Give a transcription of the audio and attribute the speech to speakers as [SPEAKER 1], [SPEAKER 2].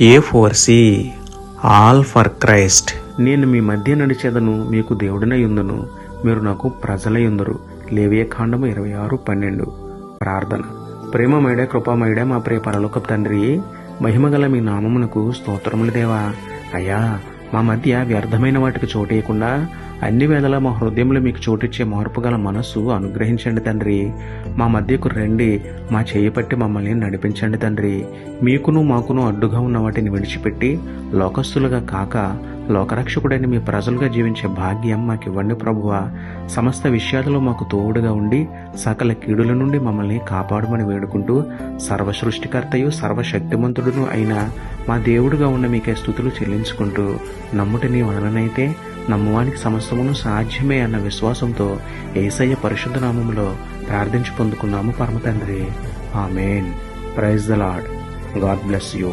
[SPEAKER 1] A4C all for Christ. నేను మీ మధ్య నడిచేదను, మీకు దేవుడినై ఉందును, మీరు నాకు ప్రజలై ఉందరు. లేవియకాండము 26:12. ప్రార్థన. ప్రేమమయుడ కృపామయుడ మా ప్రియ పరలోకపు తండ్రి, మహిమగల మీ నామమునకు స్తోత్రములు దేవా. అయ్యా, మా మధ్య వ్యర్థమైన వాటికి చోటేయకుండా అన్ని వేళలా మా హృదయంలో మీకు చోటిచ్చే మార్పు గల మనస్సు అనుగ్రహించండి తండ్రి. మా మధ్యకు రండి, మా చేయి పట్టి మమ్మల్ని నడిపించండి తండ్రి. మీకును మాకును అడ్డుగా ఉన్న వాటిని విడిచిపెట్టి లోకస్తులుగా కాక లోకరక్షకుడైన మీ ప్రజలుగా జీవించే భాగ్యం మాకు ఇవ్వండి ప్రభువా. సమస్త విషయాలలో మాకు తోడుగా ఉండి సకల కీడుల నుండి మమ్మల్ని కాపాడమని వేడుకుంటూ, సర్వసృష్టికర్తయు సర్వశక్తిమంతుడును అయిన మా దేవుడుగా ఉన్న మీకే స్తుతులు చెల్లించుకుంటూ, నమ్ముట నీ వలననైతే నమ్మువానికి సమస్తమును సాధ్యమే అన్న విశ్వాసంతో యేసయ్య పరిశుద్ధ నామములో ప్రార్థించి పొందుకున్నాము పరమ తండ్రి. ఆమేన్. Praise the Lord. God bless you.